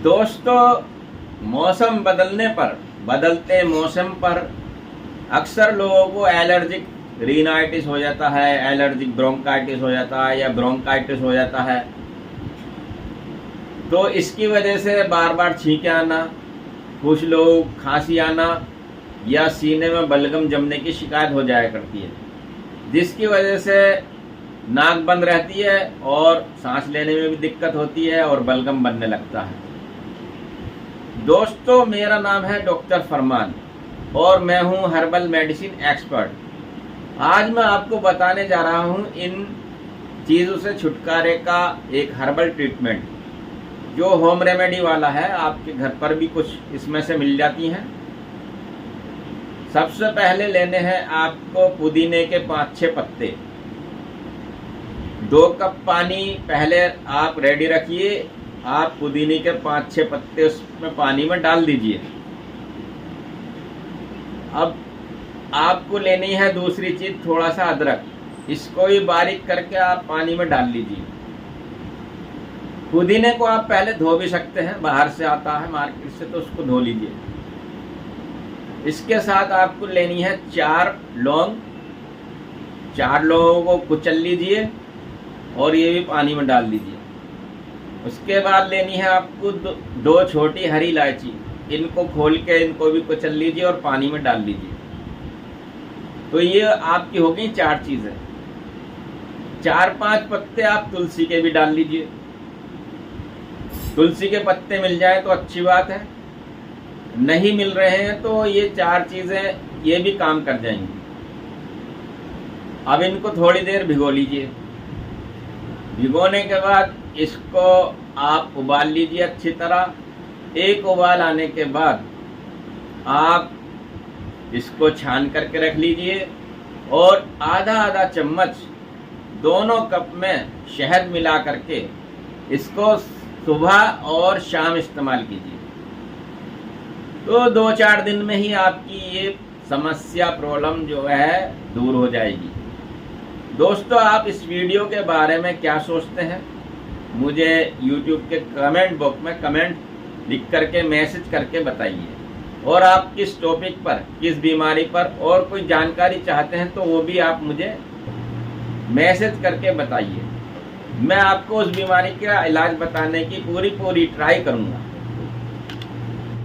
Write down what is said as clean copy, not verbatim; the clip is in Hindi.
दोस्तों, मौसम बदलते मौसम पर अक्सर लोगों को एलर्जिक रिनाइटिस हो जाता है, एलर्जिक ब्रोंकाइटिस हो जाता है या ब्रोंकाइटिस हो जाता है। तो इसकी वजह से बार बार छींके आना, कुछ लोग खांसी आना या सीने में बलगम जमने की शिकायत हो जाया करती है, जिसकी वजह से नाक बंद रहती है और सांस लेने में भी दिक्कत होती है और बलगम बनने लगता है। दोस्तों, मेरा नाम है डॉक्टर फरमान और मैं हूं हर्बल मेडिसिन एक्सपर्ट। आज मैं आपको बताने जा रहा हूं इन चीज़ों से छुटकारे का एक हर्बल ट्रीटमेंट जो होम रेमेडी वाला है। आपके घर पर भी कुछ इसमें से मिल जाती हैं। सबसे पहले लेने हैं आपको पुदीने के 5-6 पत्ते। 2 कप पानी पहले आप रेडी रखिए। आप पुदीने के 5-6 पत्ते उसमें पानी में डाल दीजिए। अब आपको लेनी है दूसरी चीज, थोड़ा सा अदरक। इसको भी बारीक करके आप पानी में डाल लीजिए। पुदीने को आप पहले धो भी सकते हैं, बाहर से आता है मार्केट से, तो उसको धो लीजिए। इसके साथ आपको लेनी है 4 लौंग। 4 लौंगों को कुचल लीजिए और ये भी पानी में डाल दीजिए। उसके बाद लेनी है आपको 2 छोटी हरी इलायची। इनको खोल के इनको भी कुचल लीजिए और पानी में डाल लीजिए। तो ये आपकी हो गई 4 चीजें। 4-5 पत्ते आप तुलसी के भी डाल लीजिए। तुलसी के पत्ते मिल जाए तो अच्छी बात है, नहीं मिल रहे हैं तो ये 4 चीजें ये भी काम कर जाएंगी। अब इनको थोड़ी देर भिगो लीजिए। भिगोने के बाद इसको आप उबाल लीजिए अच्छी तरह। एक उबाल आने के बाद आप इसको छान करके रख लीजिए और आधा चम्मच दोनों कप में शहद मिला करके इसको सुबह और शाम इस्तेमाल कीजिए। तो 2-4 दिन में ही आपकी ये समस्या, प्रॉब्लम जो है दूर हो जाएगी। दोस्तों, आप इस वीडियो के बारे में क्या सोचते हैं? मुझे YouTube के कमेंट बॉक्स में कमेंट लिख करके, मैसेज करके बताइए। और आप किस टॉपिक पर, किस बीमारी पर और कोई जानकारी चाहते हैं तो वो भी आप मुझे मैसेज करके बताइए। मैं आपको उस बीमारी का इलाज बताने की पूरी ट्राई करूँगा।